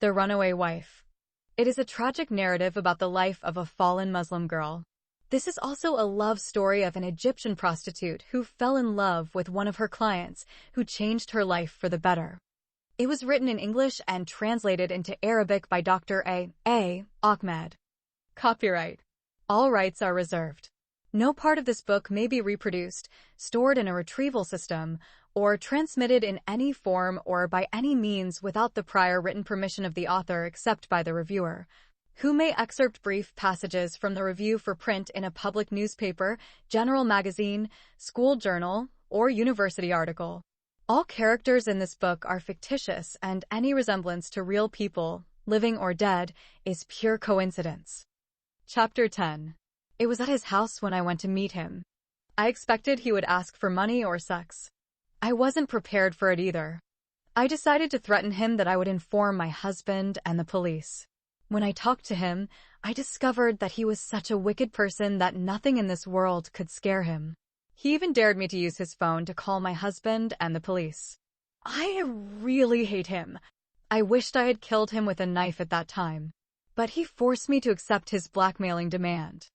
The Runaway Wife. It is a tragic narrative about the life of a fallen Muslim girl. This is also a love story of an Egyptian prostitute who fell in love with one of her clients, who changed her life for the better. It was written in English and translated into Arabic by Dr. A. Ahmed. Copyright. All rights are reserved. No part of this book may be reproduced, stored in a retrieval system, or transmitted in any form or by any means without the prior written permission of the author except by the reviewer, who may excerpt brief passages from the review for print in a public newspaper, general magazine, school journal, or university article. All characters in this book are fictitious, and any resemblance to real people, living or dead, is pure coincidence. Chapter 10. It was at his house when I went to meet him. I expected he would ask for money or sex. I wasn't prepared for it either. I decided to threaten him that I would inform my husband and the police. When I talked to him, I discovered that he was such a wicked person that nothing in this world could scare him. He even dared me to use his phone to call my husband and the police. I really hate him. I wished I had killed him with a knife at that time. But he forced me to accept his blackmailing demand.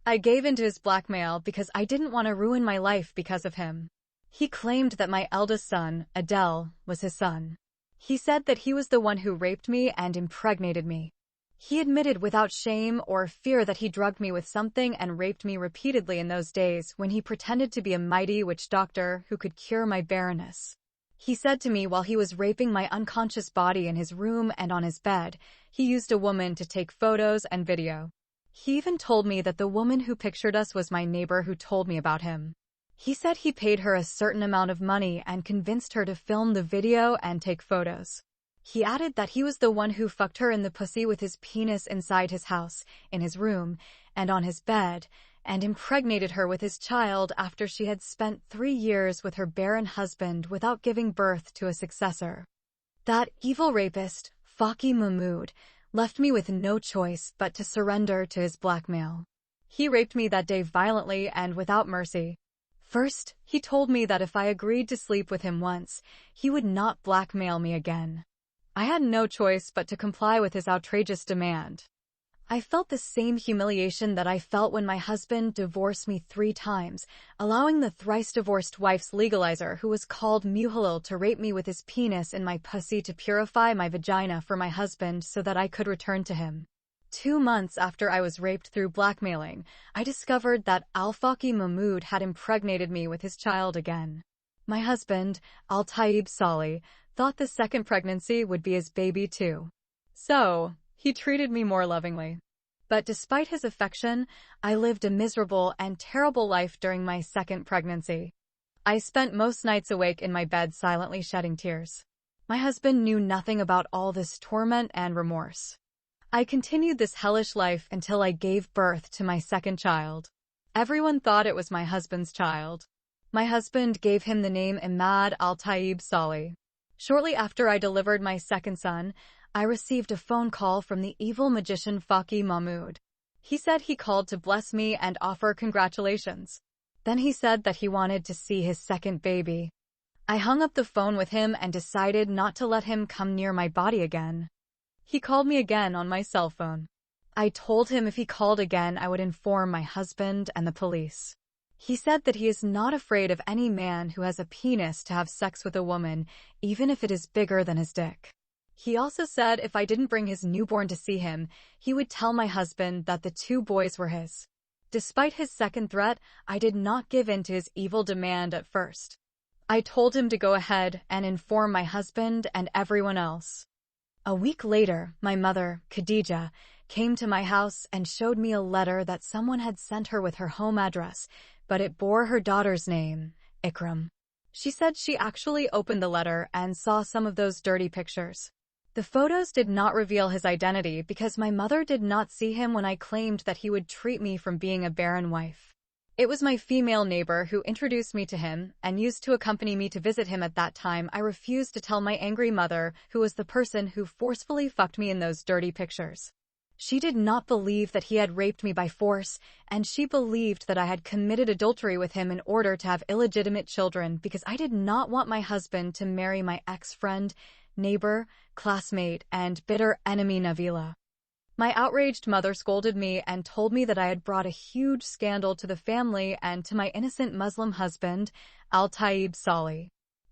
I gave in to his blackmail because I didn't want to ruin my life because of him. He claimed that my eldest son, Adele, was his son. He said that he was the one who raped me and impregnated me. He admitted without shame or fear that he drugged me with something and raped me repeatedly in those days when he pretended to be a mighty witch doctor who could cure my barrenness. He said to me while he was raping my unconscious body in his room and on his bed, he used a woman to take photos and video. He even told me that the woman who pictured us was my neighbor who told me about him. He said he paid her a certain amount of money and convinced her to film the video and take photos. He added that he was the one who fucked her in the pussy with his penis inside his house, in his room, and on his bed, and impregnated her with his child after she had spent 3 years with her barren husband without giving birth to a successor. That evil rapist, Faki Mahmoud, left me with no choice but to surrender to his blackmail. He raped me that day violently and without mercy. First, he told me that if I agreed to sleep with him once, he would not blackmail me again. I had no choice but to comply with his outrageous demand. I felt the same humiliation that I felt when my husband divorced me 3 times, allowing the thrice-divorced wife's legalizer who was called Muhalil to rape me with his penis in my pussy to purify my vagina for my husband so that I could return to him. 2 months after I was raped through blackmailing, I discovered that Al-Faki Mahmoud had impregnated me with his child again. My husband, Al-Taib Salih, thought the second pregnancy would be his baby too. So, he treated me more lovingly. But despite his affection, I lived a miserable and terrible life during my second pregnancy. I spent most nights awake in my bed silently shedding tears. My husband knew nothing about all this torment and remorse. I continued this hellish life until I gave birth to my second child. Everyone thought it was my husband's child. My husband gave him the name Imad Al-Taib Salih. Shortly after I delivered my second son, I received a phone call from the evil magician Faki Mahmoud. He said he called to bless me and offer congratulations. Then he said that he wanted to see his second baby. I hung up the phone with him and decided not to let him come near my body again. He called me again on my cell phone. I told him if he called again I would inform my husband and the police. He said that he is not afraid of any man who has a penis to have sex with a woman, even if it is bigger than his dick. He also said if I didn't bring his newborn to see him, he would tell my husband that the 2 boys were his. Despite his second threat, I did not give in to his evil demand at first. I told him to go ahead and inform my husband and everyone else. A week later, my mother, Khadija, came to my house and showed me a letter that someone had sent her with her home address, but it bore her daughter's name, Ikram. She said she actually opened the letter and saw some of those dirty pictures. The photos did not reveal his identity because my mother did not see him when I claimed that he would treat me from being a barren wife. It was my female neighbor who introduced me to him and used to accompany me to visit him at that time. I refused to tell my angry mother, who was the person who forcefully fucked me in those dirty pictures. She did not believe that he had raped me by force, and she believed that I had committed adultery with him in order to have illegitimate children because I did not want my husband to marry my ex-friend, neighbor, classmate, and bitter enemy Nabila. My outraged mother scolded me and told me that I had brought a huge scandal to the family and to my innocent Muslim husband, Al-Taib Salih.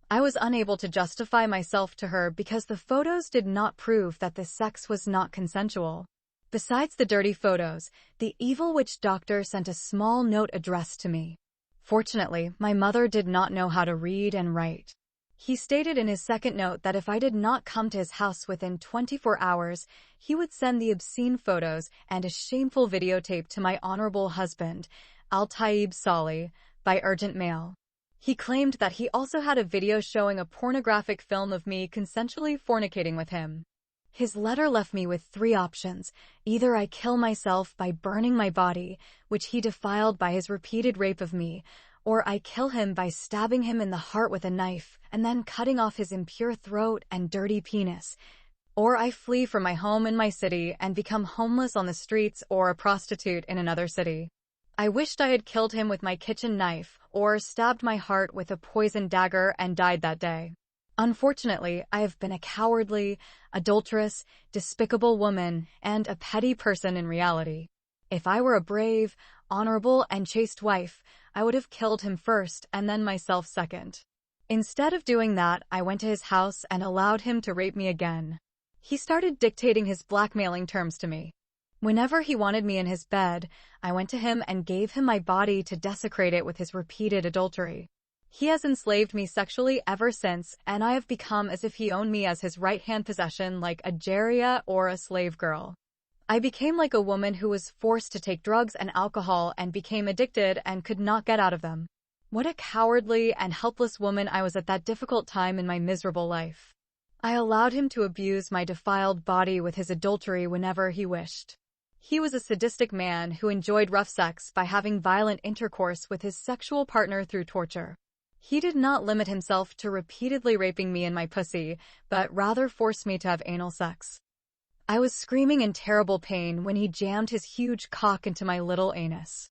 I was unable to justify myself to her because the photos did not prove that the sex was not consensual. Besides the dirty photos, the evil witch doctor sent a small note addressed to me. Fortunately, my mother did not know how to read and write. He stated in his second note that if I did not come to his house within 24 hours, he would send the obscene photos and a shameful videotape to my honorable husband, Al-Taib Salih, by urgent mail. He claimed that he also had a video showing a pornographic film of me consensually fornicating with him. His letter left me with 3 options. Either I kill myself by burning my body, which he defiled by his repeated rape of me, or I kill him by stabbing him in the heart with a knife and then cutting off his impure throat and dirty penis, or I flee from my home in my city and become homeless on the streets or a prostitute in another city. I wished I had killed him with my kitchen knife or stabbed my heart with a poisoned dagger and died that day. Unfortunately, I have been a cowardly, adulterous, despicable woman and a petty person in reality. If I were a brave, honorable, and chaste wife, I would have killed him first and then myself second. Instead of doing that, I went to his house and allowed him to rape me again. He started dictating his blackmailing terms to me. Whenever he wanted me in his bed, I went to him and gave him my body to desecrate it with his repeated adultery. He has enslaved me sexually ever since, and I have become as if he owned me as his right-hand possession like a jariyah or a slave girl. I became like a woman who was forced to take drugs and alcohol and became addicted and could not get out of them. What a cowardly and helpless woman I was at that difficult time in my miserable life. I allowed him to abuse my defiled body with his adultery whenever he wished. He was a sadistic man who enjoyed rough sex by having violent intercourse with his sexual partner through torture. He did not limit himself to repeatedly raping me in my pussy, but rather forced me to have anal sex. I was screaming in terrible pain when he jammed his huge cock into my little anus.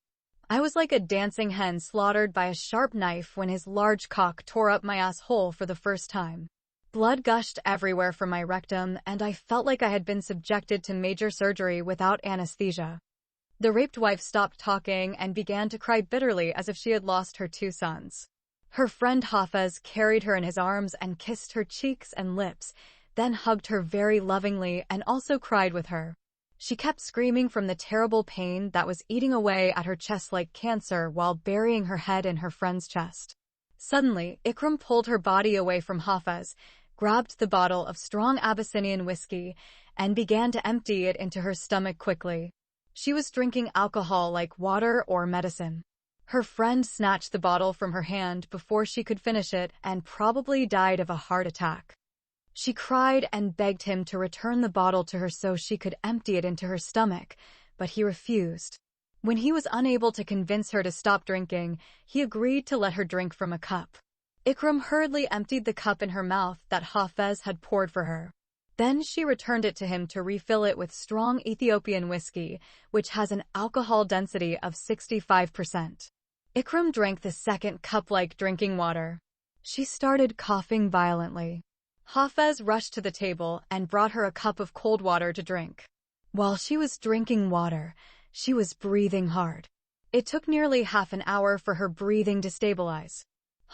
I was like a dancing hen slaughtered by a sharp knife when his large cock tore up my asshole for the first time. Blood gushed everywhere from my rectum, and I felt like I had been subjected to major surgery without anesthesia. The raped wife stopped talking and began to cry bitterly as if she had lost her 2 sons. Her friend Hafez carried her in his arms and kissed her cheeks and lips, then hugged her very lovingly and also cried with her. She kept screaming from the terrible pain that was eating away at her chest like cancer while burying her head in her friend's chest. Suddenly, Ikram pulled her body away from Hafez, grabbed the bottle of strong Abyssinian whiskey, and began to empty it into her stomach quickly. She was drinking alcohol like water or medicine. Her friend snatched the bottle from her hand before she could finish it and probably died of a heart attack. She cried and begged him to return the bottle to her so she could empty it into her stomach, but he refused. When he was unable to convince her to stop drinking, he agreed to let her drink from a cup. Ikram hurriedly emptied the cup in her mouth that Hafez had poured for her. Then she returned it to him to refill it with strong Ethiopian whiskey, which has an alcohol density of 65%. Ikram drank the second cup like drinking water. She started coughing violently. Hafez rushed to the table and brought her a cup of cold water to drink. While she was drinking water, she was breathing hard. It took nearly half an hour for her breathing to stabilize.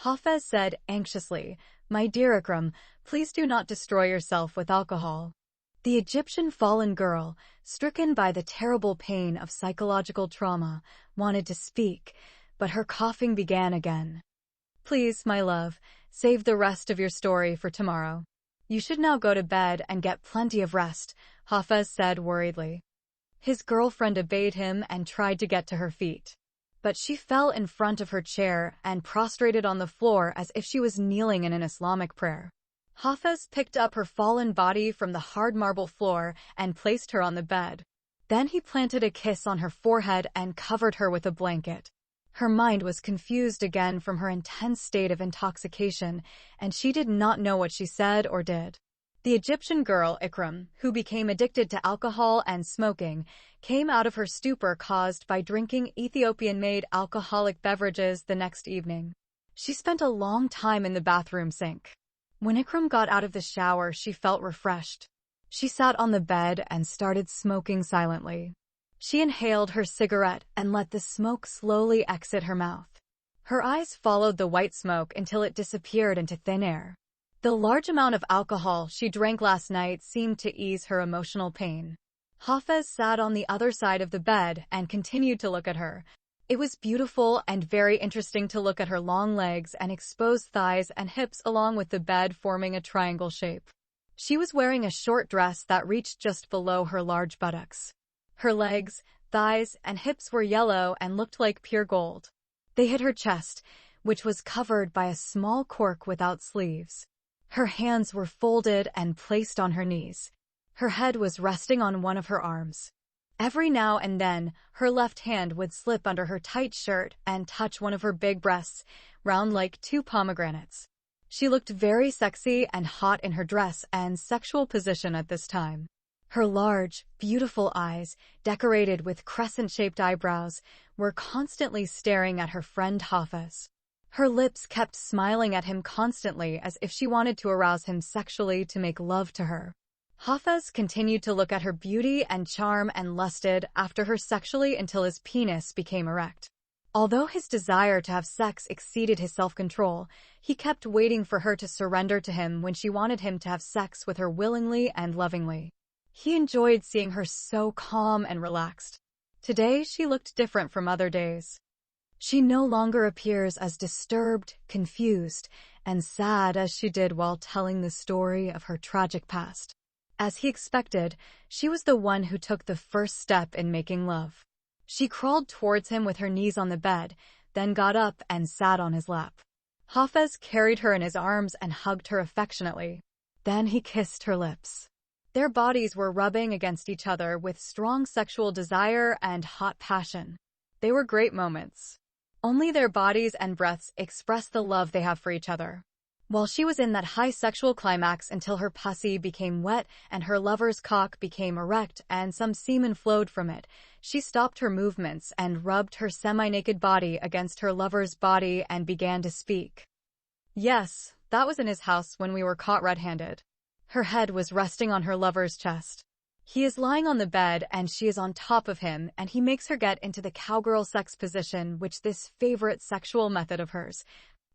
Hafez said anxiously, "My dear Ikram, please do not destroy yourself with alcohol." The Egyptian fallen girl, stricken by the terrible pain of psychological trauma, wanted to speak, but her coughing began again. "Please, my love, save the rest of your story for tomorrow. You should now go to bed and get plenty of rest," Hafez said worriedly. His girlfriend obeyed him and tried to get to her feet. But she fell in front of her chair and prostrated on the floor as if she was kneeling in an Islamic prayer. Hafez picked up her fallen body from the hard marble floor and placed her on the bed. Then he planted a kiss on her forehead and covered her with a blanket. Her mind was confused again from her intense state of intoxication, and she did not know what she said or did. The Egyptian girl, Ikram, who became addicted to alcohol and smoking, came out of her stupor caused by drinking Ethiopian-made alcoholic beverages the next evening. She spent a long time in the bathroom sink. When Ikram got out of the shower, she felt refreshed. She sat on the bed and started smoking silently. She inhaled her cigarette and let the smoke slowly exit her mouth. Her eyes followed the white smoke until it disappeared into thin air. The large amount of alcohol she drank last night seemed to ease her emotional pain. Hafez sat on the other side of the bed and continued to look at her. It was beautiful and very interesting to look at her long legs and exposed thighs and hips along with the bed forming a triangle shape. She was wearing a short dress that reached just below her large buttocks. Her legs, thighs, and hips were yellow and looked like pure gold. They hid her chest, which was covered by a small cork without sleeves. Her hands were folded and placed on her knees. Her head was resting on one of her arms. Every now and then, her left hand would slip under her tight shirt and touch one of her big breasts, round like two pomegranates. She looked very sexy and hot in her dress and sexual position at this time. Her large, beautiful eyes, decorated with crescent-shaped eyebrows, were constantly staring at her friend Hafez. Her lips kept smiling at him constantly as if she wanted to arouse him sexually to make love to her. Hafez continued to look at her beauty and charm and lusted after her sexually until his penis became erect. Although his desire to have sex exceeded his self-control, he kept waiting for her to surrender to him when she wanted him to have sex with her willingly and lovingly. He enjoyed seeing her so calm and relaxed. Today, she looked different from other days. She no longer appears as disturbed, confused, and sad as she did while telling the story of her tragic past. As he expected, she was the one who took the first step in making love. She crawled towards him with her knees on the bed, then got up and sat on his lap. Hafez carried her in his arms and hugged her affectionately. Then he kissed her lips. Their bodies were rubbing against each other with strong sexual desire and hot passion. They were great moments. Only their bodies and breaths expressed the love they have for each other. While she was in that high sexual climax until her pussy became wet and her lover's cock became erect and some semen flowed from it, she stopped her movements and rubbed her semi-naked body against her lover's body and began to speak. Yes, that was in his house when we were caught red-handed. Her head was resting on her lover's chest. He is lying on the bed and she is on top of him, and he makes her get into the cowgirl sex position, which this favorite sexual method of hers.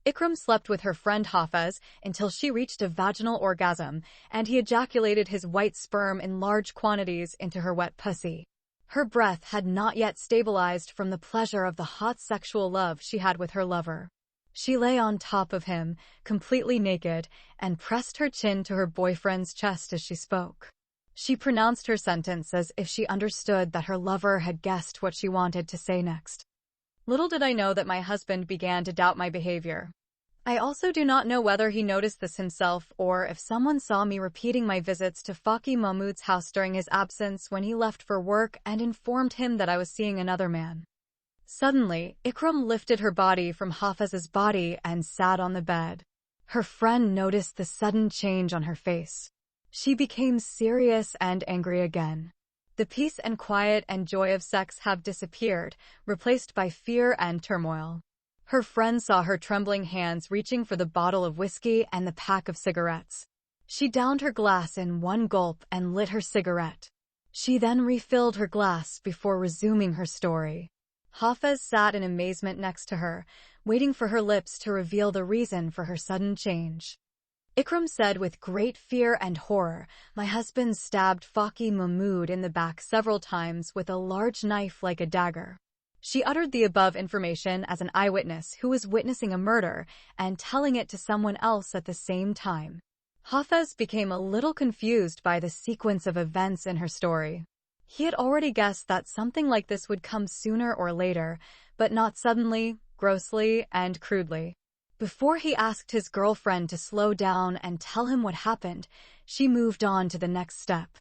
Ikram slept with her friend Hafez until she reached a vaginal orgasm, and he ejaculated his white sperm in large quantities into her wet pussy. Her breath had not yet stabilized from the pleasure of the hot sexual love she had with her lover. She lay on top of him, completely naked, and pressed her chin to her boyfriend's chest as she spoke. She pronounced her sentence as if she understood that her lover had guessed what she wanted to say next. Little did I know that my husband began to doubt my behavior. I also do not know whether he noticed this himself or if someone saw me repeating my visits to Faki Mahmoud's house during his absence when he left for work and informed him that I was seeing another man. Suddenly, Ikram lifted her body from Hafez's body and sat on the bed. Her friend noticed the sudden change on her face. She became serious and angry again. The peace and quiet and joy of sex have disappeared, replaced by fear and turmoil. Her friend saw her trembling hands reaching for the bottle of whiskey and the pack of cigarettes. She downed her glass in one gulp and lit her cigarette. She then refilled her glass before resuming her story. Hafez sat in amazement next to her, waiting for her lips to reveal the reason for her sudden change. Ikram said with great fear and horror, "My husband stabbed Faki Mahmoud in the back several times with a large knife like a dagger." She uttered the above information as an eyewitness who was witnessing a murder and telling it to someone else at the same time. Hafez became a little confused by the sequence of events in her story. He had already guessed that something like this would come sooner or later, but not suddenly, grossly, and crudely. Before he asked his girlfriend to slow down and tell him what happened, she moved on to the next step.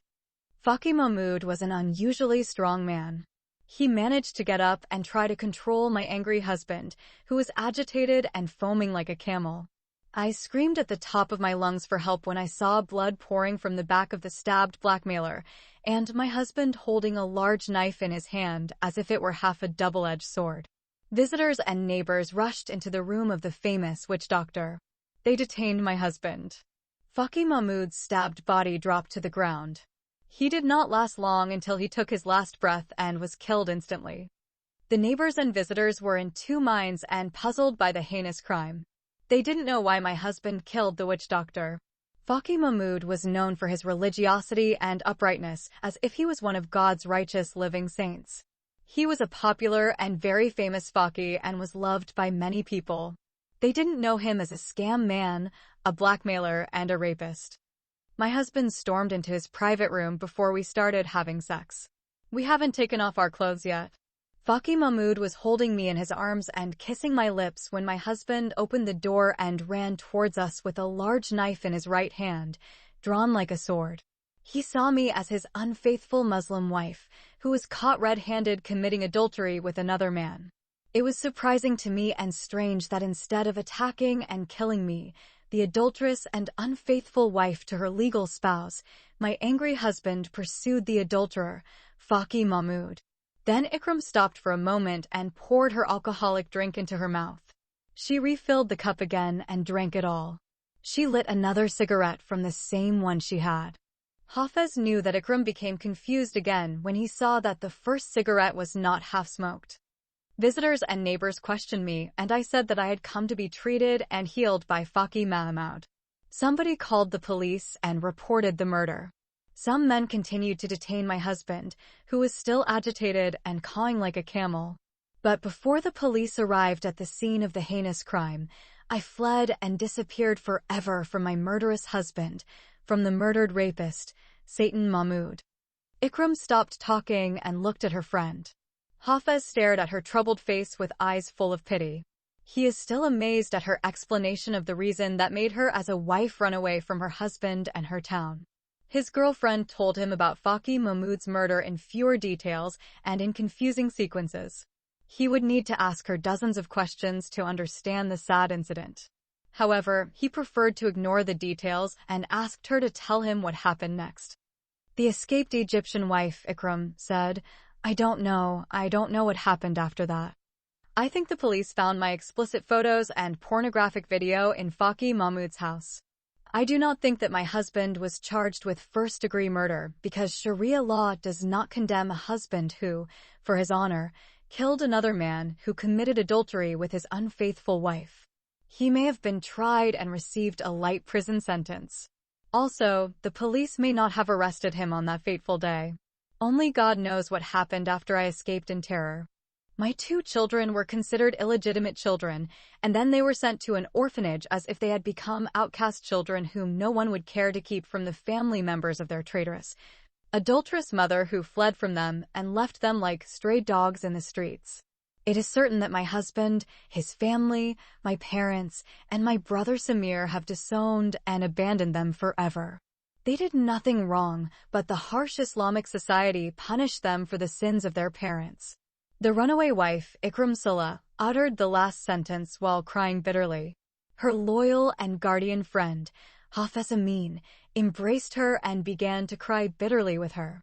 Faki Mahmoud was an unusually strong man. He managed to get up and try to control my angry husband, who was agitated and foaming like a camel. I screamed at the top of my lungs for help when I saw blood pouring from the back of the stabbed blackmailer, and my husband holding a large knife in his hand as if it were half a double-edged sword. Visitors and neighbors rushed into the room of the famous witch doctor. They detained my husband. Faki Mahmood's stabbed body dropped to the ground. He did not last long until he took his last breath and was killed instantly. The neighbors and visitors were in two minds and puzzled by the heinous crime. They didn't know why my husband killed the witch doctor. Faki Mahmood was known for his religiosity and uprightness, as if he was one of God's righteous living saints. He was a popular and very famous Faki and was loved by many people. They didn't know him as a scam man, a blackmailer, and a rapist. My husband stormed into his private room before we started having sex. We haven't taken off our clothes yet. Faki Mahmood was holding me in his arms and kissing my lips when my husband opened the door and ran towards us with a large knife in his right hand, drawn like a sword. He saw me as his unfaithful Muslim wife, who was caught red-handed committing adultery with another man. It was surprising to me and strange that instead of attacking and killing me, the adulterous and unfaithful wife to her legal spouse, my angry husband pursued the adulterer, Faki Mahmood. Then Ikram stopped for a moment and poured her alcoholic drink into her mouth. She refilled the cup again and drank it all. She lit another cigarette from the same one she had. Hafez knew that Ikram became confused again when he saw that the first cigarette was not half-smoked. Visitors and neighbors questioned me, and I said that I had come to be treated and healed by Faki Mahmood. Somebody called the police and reported the murder. Some men continued to detain my husband, who was still agitated and cawing like a camel. But before the police arrived at the scene of the heinous crime, I fled and disappeared forever from my murderous husband, from the murdered rapist, Satan Mahmood. Ikram stopped talking and looked at her friend. Hafez stared at her troubled face with eyes full of pity. He is still amazed at her explanation of the reason that made her as a wife run away from her husband and her town. His girlfriend told him about Faki Mahmood's murder in fewer details and in confusing sequences. He would need to ask her dozens of questions to understand the sad incident. However, he preferred to ignore the details and asked her to tell him what happened next. The escaped Egyptian wife, Ikram, said, I don't know what happened after that. I think the police found my explicit photos and pornographic video in Faki Mahmood's house. I do not think that my husband was charged with first-degree murder because Sharia law does not condemn a husband who, for his honor, killed another man who committed adultery with his unfaithful wife. He may have been tried and received a light prison sentence. Also, the police may not have arrested him on that fateful day. Only God knows what happened after I escaped in terror. My 2 children were considered illegitimate children, and then they were sent to an orphanage as if they had become outcast children whom no one would care to keep from the family members of their traitorous, adulterous mother who fled from them and left them like stray dogs in the streets. It is certain that my husband, his family, my parents, and my brother Samir have disowned and abandoned them forever. They did nothing wrong, but the harsh Islamic society punished them for the sins of their parents. The runaway wife, Ikram Salah, uttered the last sentence while crying bitterly. Her loyal and guardian friend, Hafez Amin, embraced her and began to cry bitterly with her.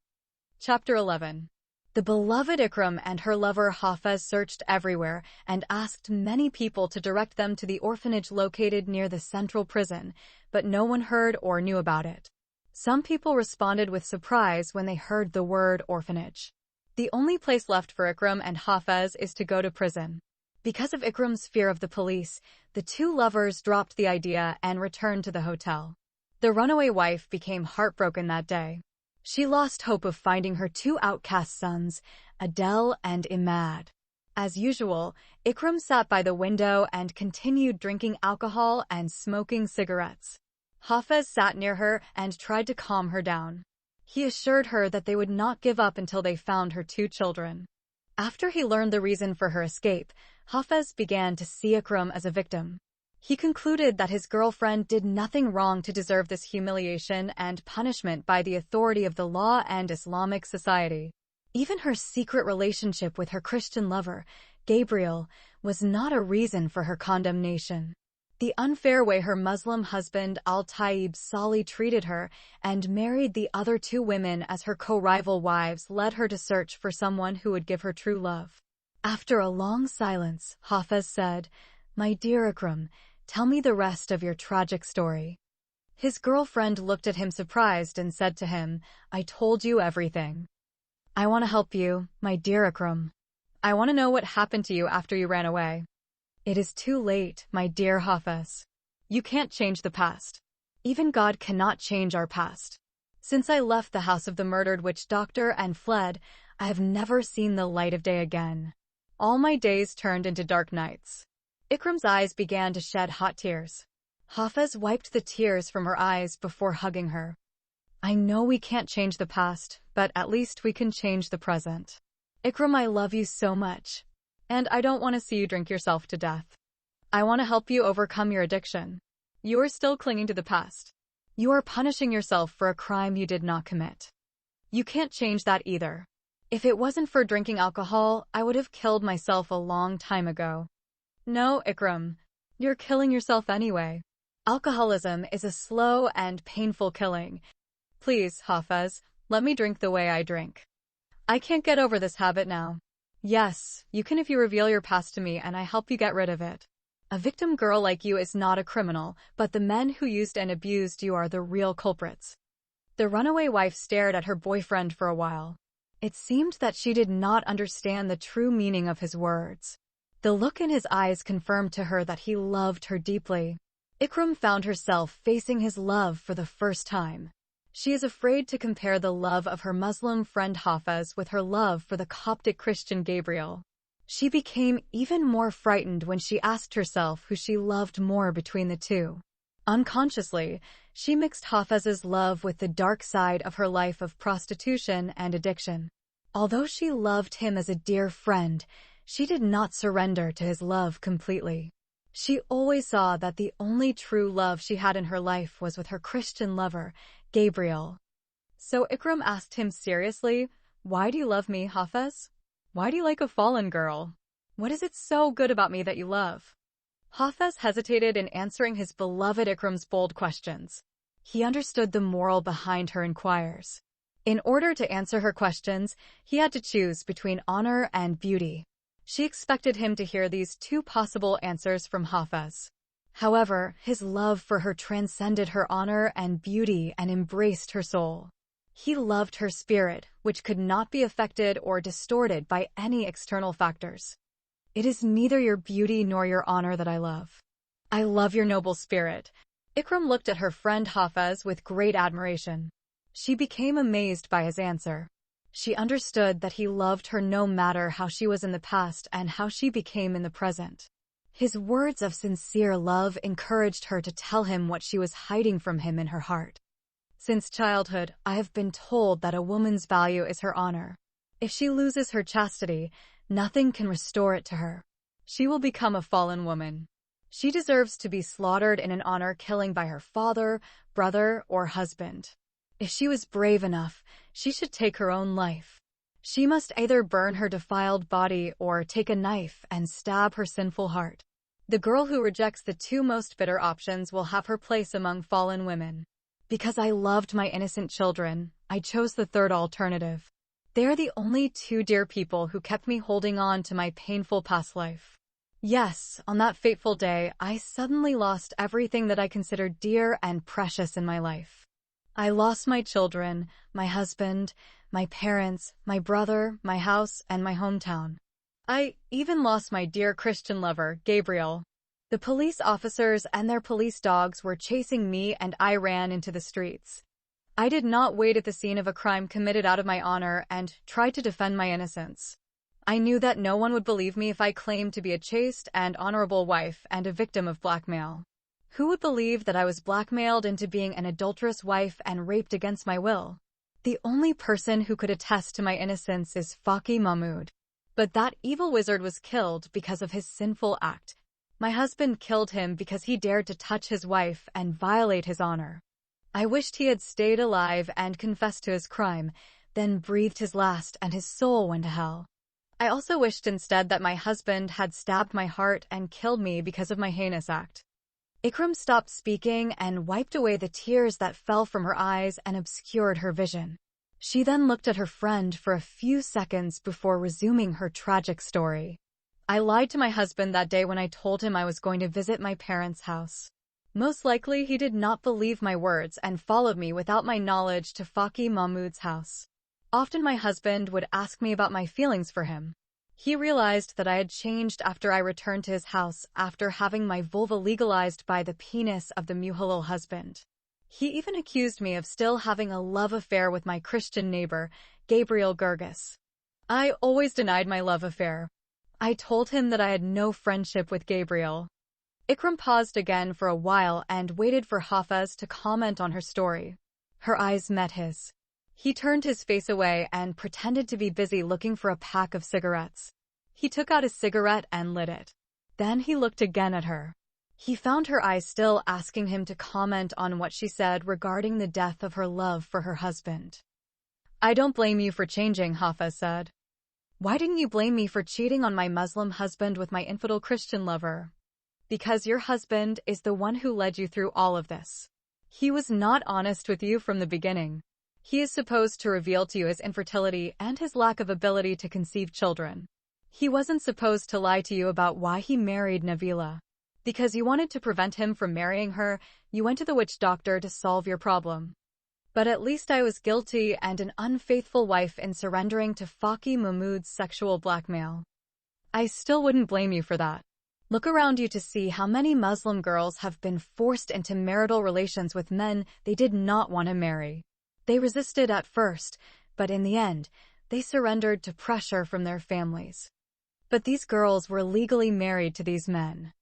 Chapter 11. The beloved Ikram and her lover Hafez searched everywhere and asked many people to direct them to the orphanage located near the central prison, but no one heard or knew about it. Some people responded with surprise when they heard the word orphanage. The only place left for Ikram and Hafez is to go to prison. Because of Ikram's fear of the police, the 2 lovers dropped the idea and returned to the hotel. The runaway wife became heartbroken that day. She lost hope of finding her 2 outcast sons, Adel and Imad. As usual, Ikram sat by the window and continued drinking alcohol and smoking cigarettes. Hafez sat near her and tried to calm her down. He assured her that they would not give up until they found her 2 children. After he learned the reason for her escape, Hafez began to see Ikram as a victim. He concluded that his girlfriend did nothing wrong to deserve this humiliation and punishment by the authority of the law and Islamic society. Even her secret relationship with her Christian lover, Gabriel, was not a reason for her condemnation. The unfair way her Muslim husband Al-Taib Salih treated her and married the other 2 women as her co-rival wives led her to search for someone who would give her true love. After a long silence, Hafez said, My dear Ikram, tell me the rest of your tragic story. His girlfriend looked at him surprised and said to him, "I told you everything. I want to help you, my dear Ikram. I want to know what happened to you after you ran away." "It is too late, my dear Hafez. You can't change the past. Even God cannot change our past. Since I left the house of the murdered witch doctor and fled, I have never seen the light of day again. All my days turned into dark nights." Ikram's eyes began to shed hot tears. Hafez wiped the tears from her eyes before hugging her. "I know we can't change the past, but at least we can change the present. Ikram, I love you so much. And I don't want to see you drink yourself to death. I want to help you overcome your addiction. You are still clinging to the past. You are punishing yourself for a crime you did not commit. You can't change that either. If it wasn't for drinking alcohol, I would have killed myself a long time ago." "No, Ikram. You're killing yourself anyway. Alcoholism is a slow and painful killing. Please, Hafez, let me drink the way I drink. I can't get over this habit now." "Yes, you can if you reveal your past to me and I help you get rid of it. A victim girl like you is not a criminal, but the men who used and abused you are the real culprits." The runaway wife stared at her boyfriend for a while. It seemed that she did not understand the true meaning of his words. The look in his eyes confirmed to her that he loved her deeply. Ikram found herself facing his love for the first time. She is afraid to compare the love of her Muslim friend Hafez with her love for the Coptic Christian Gabriel. She became even more frightened when she asked herself who she loved more between the two. Unconsciously, she mixed Hafez's love with the dark side of her life of prostitution and addiction. Although she loved him as a dear friend, she did not surrender to his love completely. She always saw that the only true love she had in her life was with her Christian lover, Gabriel. So Ikram asked him seriously, "Why do you love me, Hafez? Why do you like a fallen girl? What is it so good about me that you love?" Hafez hesitated in answering his beloved Ikram's bold questions. He understood the moral behind her inquiries. In order to answer her questions, he had to choose between honor and beauty. She expected him to hear these two possible answers from Hafez. However, his love for her transcended her honor and beauty and embraced her soul. He loved her spirit, which could not be affected or distorted by any external factors. "It is neither your beauty nor your honor that I love. I love your noble spirit." Ikram looked at her friend Hafez with great admiration. She became amazed by his answer. She understood that he loved her no matter how she was in the past and how she became in the present. His words of sincere love encouraged her to tell him what she was hiding from him in her heart. "Since childhood, I have been told that a woman's value is her honor. If she loses her chastity, nothing can restore it to her. She will become a fallen woman. She deserves to be slaughtered in an honor killing by her father, brother, or husband. If she was brave enough, she should take her own life. She must either burn her defiled body or take a knife and stab her sinful heart. The girl who rejects the two most bitter options will have her place among fallen women. Because I loved my innocent children, I chose the third alternative. They are the only two dear people who kept me holding on to my painful past life. Yes, on that fateful day, I suddenly lost everything that I considered dear and precious in my life. I lost my children, my husband, my parents, my brother, my house, and my hometown. I even lost my dear Christian lover, Gabriel. The police officers and their police dogs were chasing me and I ran into the streets. I did not wait at the scene of a crime committed out of my honor and tried to defend my innocence. I knew that no one would believe me if I claimed to be a chaste and honorable wife and a victim of blackmail. Who would believe that I was blackmailed into being an adulterous wife and raped against my will? The only person who could attest to my innocence is Faki Mahmoud. But that evil wizard was killed because of his sinful act. My husband killed him because he dared to touch his wife and violate his honor. I wished he had stayed alive and confessed to his crime, then breathed his last and his soul went to hell. I also wished instead that my husband had stabbed my heart and killed me because of my heinous act." Ikram stopped speaking and wiped away the tears that fell from her eyes and obscured her vision. She then looked at her friend for a few seconds before resuming her tragic story. "I lied to my husband that day when I told him I was going to visit my parents' house. Most likely he did not believe my words and followed me without my knowledge to Faki Mahmoud's house. Often my husband would ask me about my feelings for him. He realized that I had changed after I returned to his house after having my vulva legalized by the penis of the Muhalal husband. He even accused me of still having a love affair with my Christian neighbor, Gabriel Gerges. I always denied my love affair. I told him that I had no friendship with Gabriel. Ikram paused again for a while and waited for Hafez to comment on her story. Her eyes met his. He turned his face away and pretended to be busy looking for a pack of cigarettes. He took out a cigarette and lit it. Then he looked again at her. He found her eyes still asking him to comment on what she said regarding the death of her love for her husband. I don't blame you for changing, Hafez said. Why didn't you blame me for cheating on my Muslim husband with my infidel Christian lover? Because your husband is the one who led you through all of this. He was not honest with you from the beginning. He is supposed to reveal to you his infertility and his lack of ability to conceive children. He wasn't supposed to lie to you about why he married Nabila. Because you wanted to prevent him from marrying her, you went to the witch doctor to solve your problem. But at least I was guilty and an unfaithful wife in surrendering to Faki Mahmoud's sexual blackmail. I still wouldn't blame you for that. Look around you to see how many Muslim girls have been forced into marital relations with men they did not want to marry. They resisted at first, but in the end, they surrendered to pressure from their families. But these girls were legally married to these men.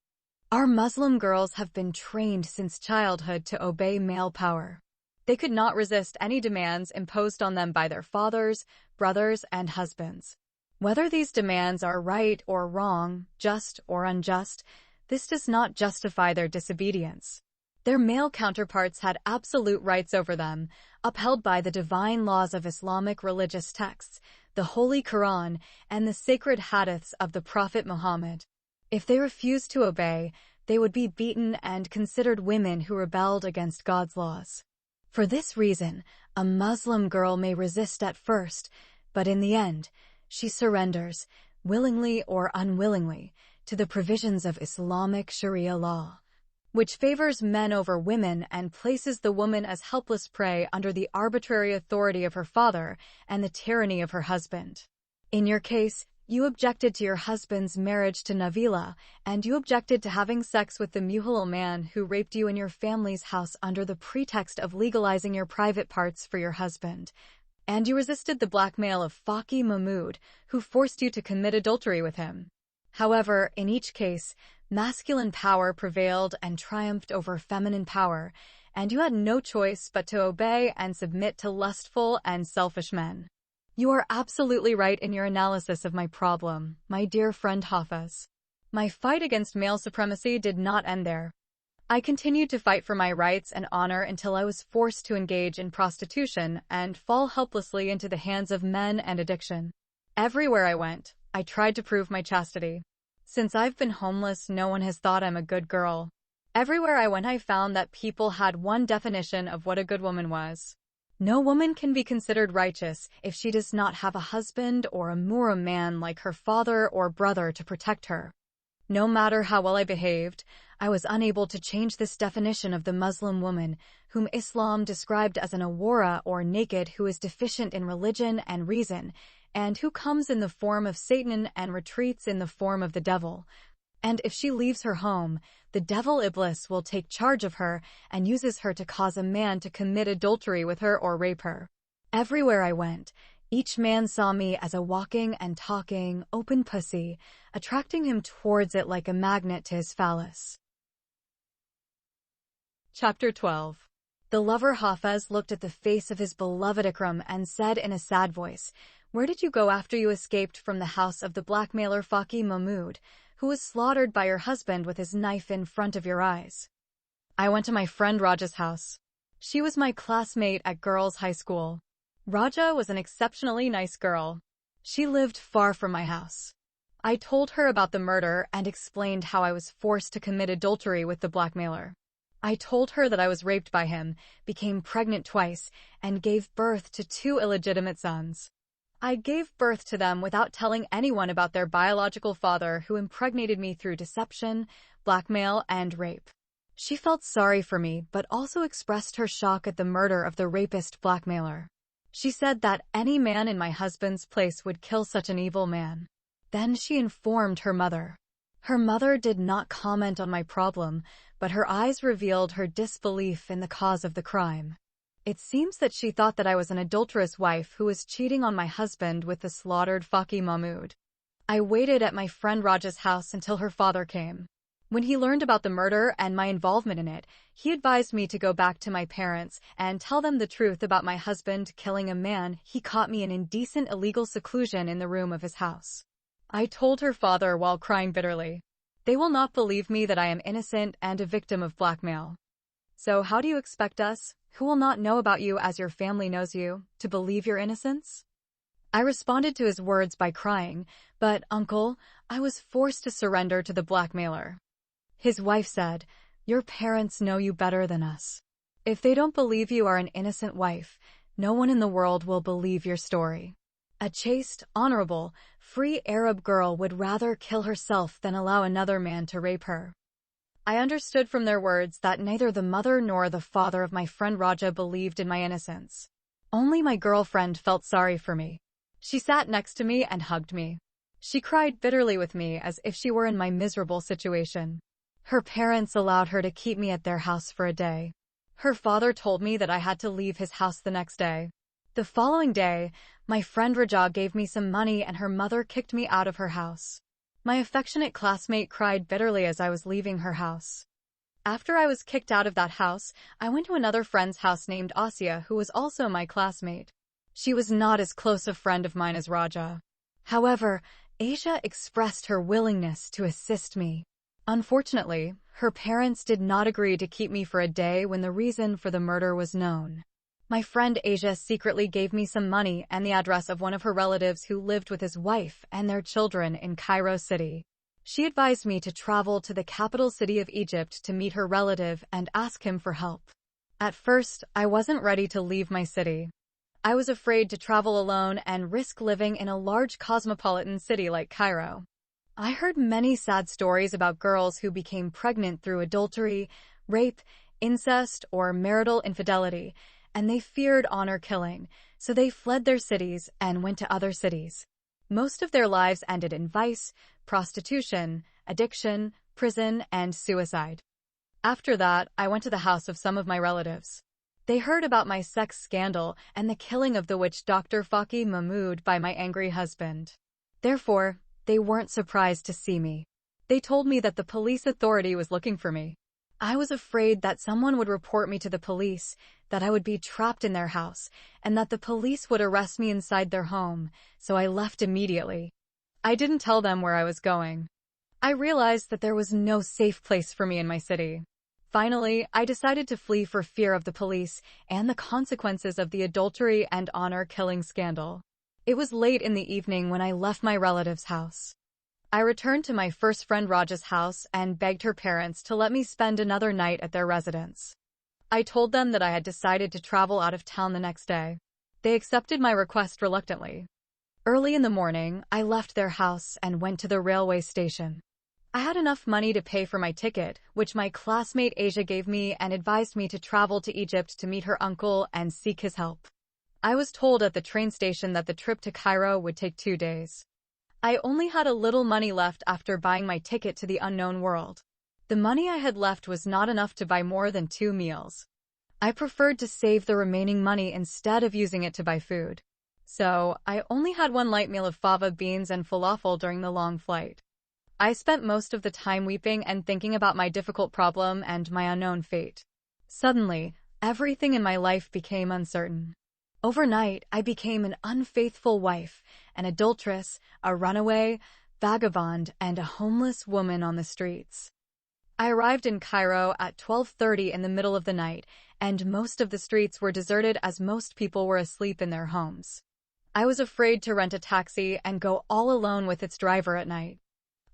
Our Muslim girls have been trained since childhood to obey male power. They could not resist any demands imposed on them by their fathers, brothers, and husbands. Whether these demands are right or wrong, just or unjust, this does not justify their disobedience. Their male counterparts had absolute rights over them, upheld by the divine laws of Islamic religious texts, the Holy Quran, and the sacred hadiths of the Prophet Muhammad. If they refused to obey, they would be beaten and considered women who rebelled against God's laws. For this reason, a Muslim girl may resist at first, but in the end, she surrenders, willingly or unwillingly, to the provisions of Islamic Sharia law, which favors men over women and places the woman as helpless prey under the arbitrary authority of her father and the tyranny of her husband. In your case, you objected to your husband's marriage to Nabila, and you objected to having sex with the Muhalal man who raped you in your family's house under the pretext of legalizing your private parts for your husband. And you resisted the blackmail of Faki Mahmoud, who forced you to commit adultery with him. However, in each case, masculine power prevailed and triumphed over feminine power, and you had no choice but to obey and submit to lustful and selfish men. You are absolutely right in your analysis of my problem, my dear friend Hafez. My fight against male supremacy did not end there. I continued to fight for my rights and honor until I was forced to engage in prostitution and fall helplessly into the hands of men and addiction. Everywhere I went, I tried to prove my chastity. Since I've been homeless, no one has thought I'm a good girl. Everywhere I went, I found that people had one definition of what a good woman was. No woman can be considered righteous if she does not have a husband or a Mura man like her father or brother to protect her. No matter how well I behaved, I was unable to change this definition of the Muslim woman, whom Islam described as an awara or naked who is deficient in religion and reason, and who comes in the form of Satan and retreats in the form of the devil. And if she leaves her home, the devil Iblis will take charge of her and uses her to cause a man to commit adultery with her or rape her. Everywhere I went, each man saw me as a walking and talking, open pussy, attracting him towards it like a magnet to his phallus. Chapter 12. The lover Hafez looked at the face of his beloved Ikram and said in a sad voice, "Where did you go after you escaped from the house of the blackmailer Faki Mahmoud, who was slaughtered by your husband with his knife in front of your eyes?" "I went to my friend Raja's house. She was my classmate at girls' high school. Raja was an exceptionally nice girl. She lived far from my house. I told her about the murder and explained how I was forced to commit adultery with the blackmailer. I told her that I was raped by him, became pregnant twice, and gave birth to 2 illegitimate sons. I gave birth to them without telling anyone about their biological father who impregnated me through deception, blackmail, and rape. She felt sorry for me but also expressed her shock at the murder of the rapist blackmailer. She said that any man in my husband's place would kill such an evil man. Then she informed her mother. Her mother did not comment on my problem, but her eyes revealed her disbelief in the cause of the crime. It seems that she thought that I was an adulterous wife who was cheating on my husband with the slaughtered Faki Mahmood. I waited at my friend Raja's house until her father came. When he learned about the murder and my involvement in it, he advised me to go back to my parents and tell them the truth about my husband killing a man he caught me in indecent illegal seclusion in the room of his house. I told her father while crying bitterly. They will not believe me that I am innocent and a victim of blackmail. So how do you expect us, who will not know about you as your family knows you, to believe your innocence? I responded to his words by crying, but, Uncle, I was forced to surrender to the blackmailer. His wife said, your parents know you better than us. If they don't believe you are an innocent wife, no one in the world will believe your story. A chaste, honorable, free Arab girl would rather kill herself than allow another man to rape her. I understood from their words that neither the mother nor the father of my friend Raja believed in my innocence. Only my girlfriend felt sorry for me. She sat next to me and hugged me. She cried bitterly with me as if she were in my miserable situation. Her parents allowed her to keep me at their house for a day. Her father told me that I had to leave his house the next day. The following day, my friend Raja gave me some money and her mother kicked me out of her house. My affectionate classmate cried bitterly as I was leaving her house. After I was kicked out of that house, I went to another friend's house named Asya, who was also my classmate. She was not as close a friend of mine as Raja. However, Asia expressed her willingness to assist me. Unfortunately, her parents did not agree to keep me for a day when the reason for the murder was known. My friend Asia secretly gave me some money and the address of one of her relatives who lived with his wife and their children in Cairo City. She advised me to travel to the capital city of Egypt to meet her relative and ask him for help. At first, I wasn't ready to leave my city. I was afraid to travel alone and risk living in a large cosmopolitan city like Cairo. I heard many sad stories about girls who became pregnant through adultery, rape, incest, or marital infidelity, and they feared honor killing, so they fled their cities and went to other cities. Most of their lives ended in vice, prostitution, addiction, prison, and suicide. After that, I went to the house of some of my relatives. They heard about my sex scandal and the killing of the witch Dr. Faki Mahmood by my angry husband. Therefore, they weren't surprised to see me. They told me that the police authority was looking for me. I was afraid that someone would report me to the police, that I would be trapped in their house, and that the police would arrest me inside their home, so I left immediately. I didn't tell them where I was going. I realized that there was no safe place for me in my city. Finally, I decided to flee for fear of the police and the consequences of the adultery and honor-killing scandal. It was late in the evening when I left my relative's house. I returned to my first friend Raja's house and begged her parents to let me spend another night at their residence. I told them that I had decided to travel out of town the next day. They accepted my request reluctantly. Early in the morning, I left their house and went to the railway station. I had enough money to pay for my ticket, which my classmate Asia gave me and advised me to travel to Egypt to meet her uncle and seek his help. I was told at the train station that the trip to Cairo would take 2 days. I only had a little money left after buying my ticket to the unknown world. The money I had left was not enough to buy more than 2 meals. I preferred to save the remaining money instead of using it to buy food. So, I only had 1 light meal of fava beans and falafel during the long flight. I spent most of the time weeping and thinking about my difficult problem and my unknown fate. Suddenly, everything in my life became uncertain. Overnight, I became an unfaithful wife, an adulteress, a runaway, vagabond, and a homeless woman on the streets. I arrived in Cairo at 12:30 in the middle of the night, and most of the streets were deserted as most people were asleep in their homes. I was afraid to rent a taxi and go all alone with its driver at night.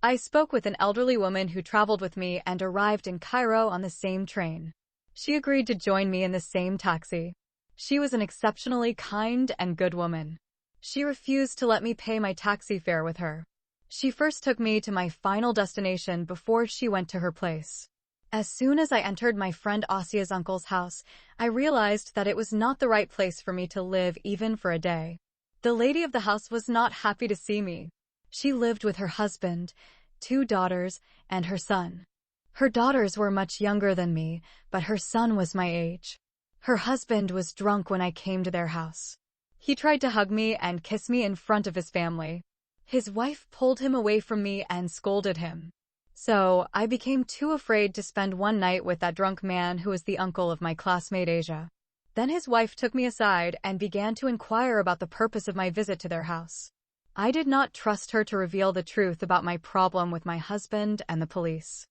I spoke with an elderly woman who traveled with me and arrived in Cairo on the same train. She agreed to join me in the same taxi. She was an exceptionally kind and good woman. She refused to let me pay my taxi fare with her. She first took me to my final destination before she went to her place. As soon as I entered my friend Asia's uncle's house, I realized that it was not the right place for me to live even for a day. The lady of the house was not happy to see me. She lived with her husband, 2 daughters, and her son. Her daughters were much younger than me, but her son was my age. Her husband was drunk when I came to their house. He tried to hug me and kiss me in front of his family. His wife pulled him away from me and scolded him. So, I became too afraid to spend one night with that drunk man who was the uncle of my classmate Asia. Then his wife took me aside and began to inquire about the purpose of my visit to their house. I did not trust her to reveal the truth about my problem with my husband and the police.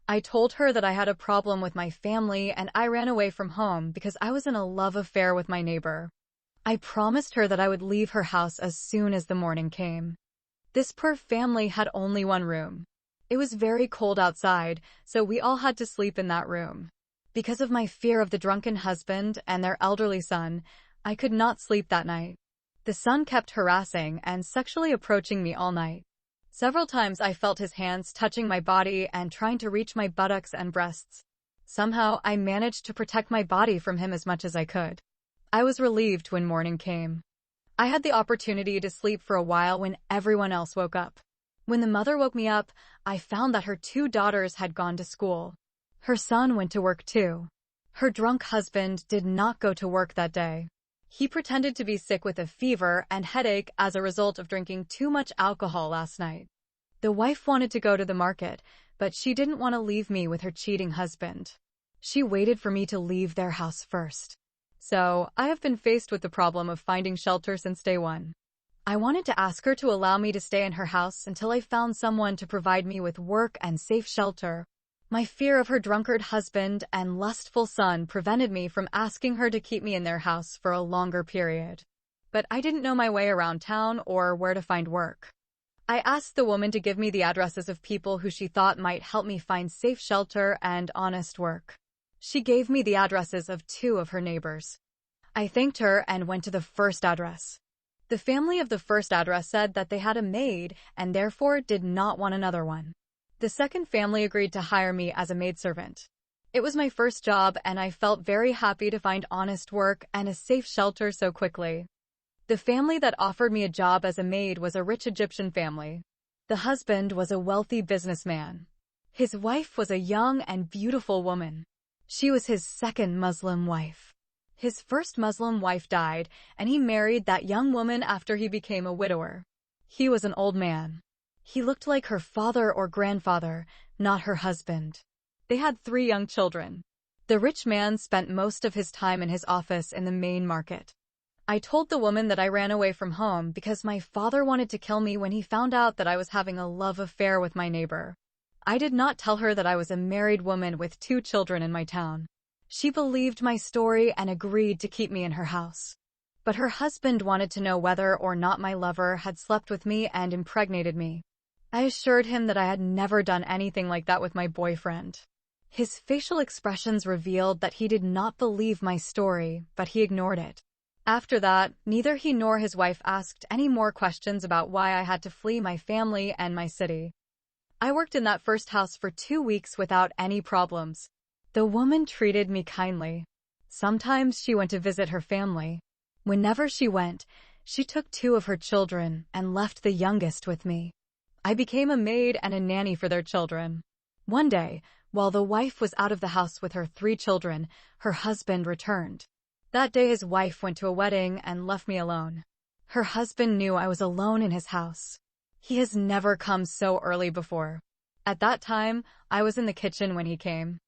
I told her that I had a problem with my family and I ran away from home because I was in a love affair with my neighbor. I promised her that I would leave her house as soon as the morning came. This poor family had only one room. It was very cold outside, so we all had to sleep in that room. Because of my fear of the drunken husband and their elderly son, I could not sleep that night. The son kept harassing and sexually approaching me all night. Several times I felt his hands touching my body and trying to reach my buttocks and breasts. Somehow, I managed to protect my body from him as much as I could. I was relieved when morning came. I had the opportunity to sleep for a while when everyone else woke up. When the mother woke me up, I found that her 2 daughters had gone to school. Her son went to work too. Her drunk husband did not go to work that day. He pretended to be sick with a fever and headache as a result of drinking too much alcohol last night. The wife wanted to go to the market, but she didn't want to leave me with her cheating husband. She waited for me to leave their house first. So, I have been faced with the problem of finding shelter since day one. I wanted to ask her to allow me to stay in her house until I found someone to provide me with work and safe shelter. My fear of her drunkard husband and lustful son prevented me from asking her to keep me in their house for a longer period. But I didn't know my way around town or where to find work. I asked the woman to give me the addresses of people who she thought might help me find safe shelter and honest work. She gave me the addresses of 2 of her neighbors. I thanked her and went to the first address. The family of the first address said that they had a maid and therefore did not want another one. The second family agreed to hire me as a maidservant. It was my first job and I felt very happy to find honest work and a safe shelter so quickly. The family that offered me a job as a maid was a rich Egyptian family. The husband was a wealthy businessman. His wife was a young and beautiful woman. She was his second Muslim wife. His first Muslim wife died, and he married that young woman after he became a widower. He was an old man. He looked like her father or grandfather, not her husband. They had 3 young children. The rich man spent most of his time in his office in the main market. I told the woman that I ran away from home because my father wanted to kill me when he found out that I was having a love affair with my neighbor. I did not tell her that I was a married woman with 2 children in my town. She believed my story and agreed to keep me in her house. But her husband wanted to know whether or not my lover had slept with me and impregnated me. I assured him that I had never done anything like that with my boyfriend. His facial expressions revealed that he did not believe my story, but he ignored it. After that, neither he nor his wife asked any more questions about why I had to flee my family and my city. I worked in that first house for 2 weeks without any problems. The woman treated me kindly. Sometimes she went to visit her family. Whenever she went, she took 2 of her children and left the youngest with me. I became a maid and a nanny for their children. One day, while the wife was out of the house with her 3 children, her husband returned. That day his wife went to a wedding and left me alone. Her husband knew I was alone in his house. He has never come so early before. At that time, I was in the kitchen when he came.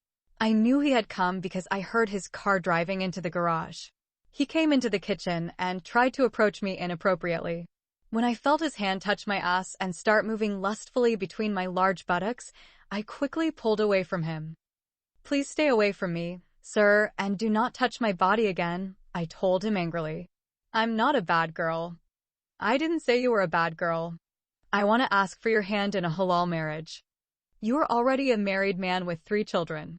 I knew he had come because I heard his car driving into the garage. He came into the kitchen and tried to approach me inappropriately. When I felt his hand touch my ass and start moving lustfully between my large buttocks, I quickly pulled away from him. "Please stay away from me, sir, and do not touch my body again," I told him angrily. "I'm not a bad girl." "I didn't say you were a bad girl. I want to ask for your hand in a halal marriage. You are already a married man with 3 children.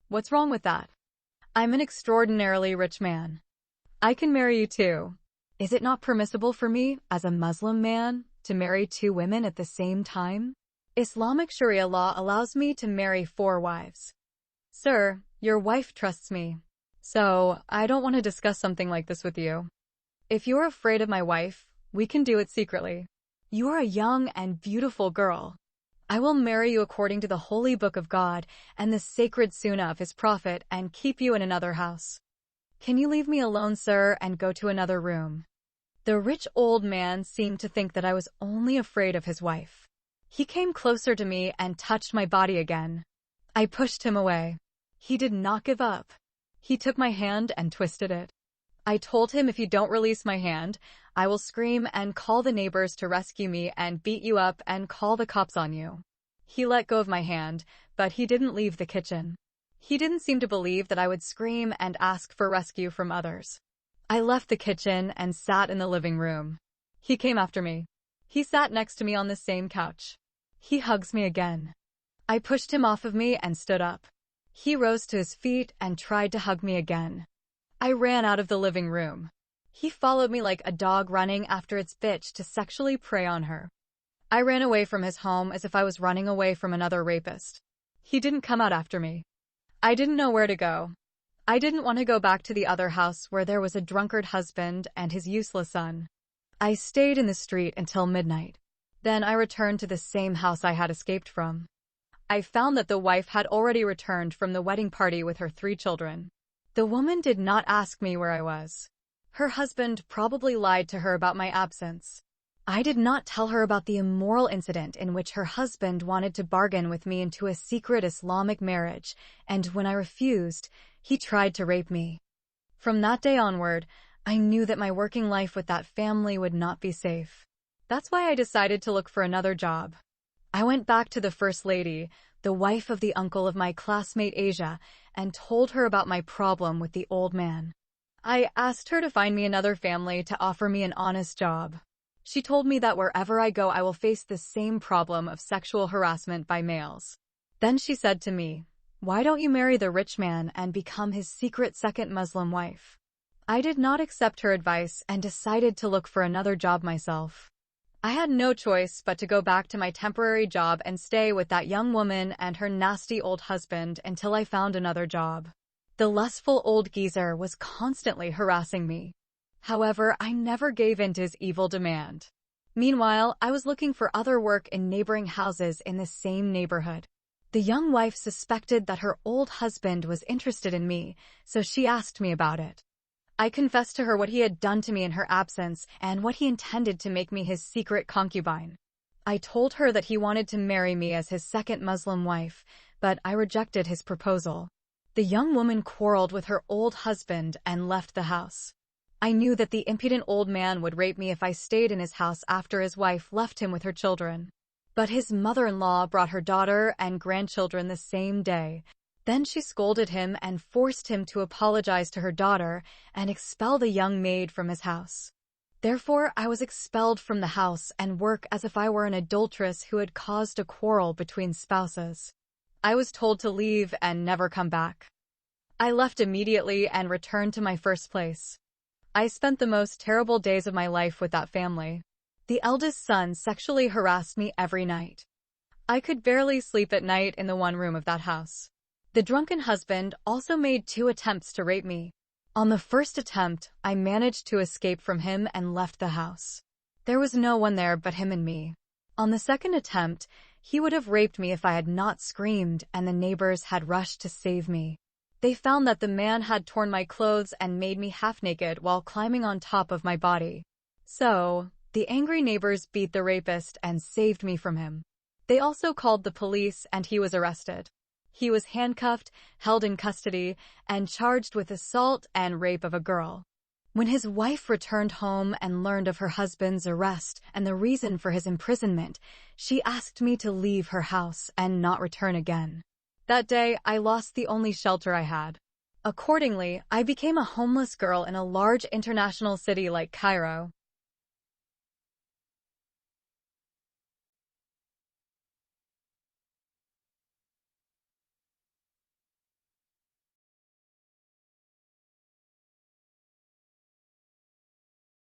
What's wrong with that? I'm an extraordinarily rich man. I can marry you too. Is it not permissible for me, as a Muslim man, to marry 2 women at the same time? Islamic Sharia law allows me to marry 4 wives. Sir, your wife trusts me. So, I don't want to discuss something like this with you. If you're afraid of my wife, we can do it secretly. You are a young and beautiful girl. I will marry you according to the holy book of God and the sacred sunnah of his prophet and keep you in another house. Can you leave me alone, sir, and go to another room? The rich old man seemed to think that I was only afraid of his wife. He came closer to me and touched my body again. I pushed him away. He did not give up. He took my hand and twisted it. I told him if you don't release my hand, I will scream and call the neighbors to rescue me and beat you up and call the cops on you. He let go of my hand, but he didn't leave the kitchen. He didn't seem to believe that I would scream and ask for rescue from others. I left the kitchen and sat in the living room. He came after me. He sat next to me on the same couch. He hugs me again. I pushed him off of me and stood up. He rose to his feet and tried to hug me again. I ran out of the living room. He followed me like a dog running after its bitch to sexually prey on her. I ran away from his home as if I was running away from another rapist. He didn't come out after me. I didn't know where to go. I didn't want to go back to the other house where there was a drunkard husband and his useless son. I stayed in the street until midnight. Then I returned to the same house I had escaped from. I found that the wife had already returned from the wedding party with her 3 children. The woman did not ask me where I was. Her husband probably lied to her about my absence. I did not tell her about the immoral incident in which her husband wanted to bargain with me into a secret Islamic marriage, and when I refused, he tried to rape me. From that day onward, I knew that my working life with that family would not be safe. That's why I decided to look for another job. I went back to the First Lady, the wife of the uncle of my classmate Asia, and told her about my problem with the old man. I asked her to find me another family to offer me an honest job. She told me that wherever I go I will face the same problem of sexual harassment by males. Then she said to me, "Why don't you marry the rich man and become his secret second Muslim wife?" I did not accept her advice and decided to look for another job myself. I had no choice but to go back to my temporary job and stay with that young woman and her nasty old husband until I found another job. The lustful old geezer was constantly harassing me. However, I never gave in to his evil demand. Meanwhile, I was looking for other work in neighboring houses in the same neighborhood. The young wife suspected that her old husband was interested in me, so she asked me about it. I confessed to her what he had done to me in her absence and what he intended to make me his secret concubine. I told her that he wanted to marry me as his second Muslim wife, but I rejected his proposal. The young woman quarreled with her old husband and left the house. I knew that the impudent old man would rape me if I stayed in his house after his wife left him with her children. But his mother-in-law brought her daughter and grandchildren the same day. Then she scolded him and forced him to apologize to her daughter and expel the young maid from his house. Therefore, I was expelled from the house and work as if I were an adulteress who had caused a quarrel between spouses. I was told to leave and never come back. I left immediately and returned to my first place. I spent the most terrible days of my life with that family. The eldest son sexually harassed me every night. I could barely sleep at night in the one room of that house. The drunken husband also made 2 attempts to rape me. On the first attempt, I managed to escape from him and left the house. There was no one there but him and me. On the second attempt, he would have raped me if I had not screamed and the neighbors had rushed to save me. They found that the man had torn my clothes and made me half-naked while climbing on top of my body. So, the angry neighbors beat the rapist and saved me from him. They also called the police and he was arrested. He was handcuffed, held in custody, and charged with assault and rape of a girl. When his wife returned home and learned of her husband's arrest and the reason for his imprisonment, she asked me to leave her house and not return again. That day, I lost the only shelter I had. Accordingly, I became a homeless girl in a large international city like Cairo.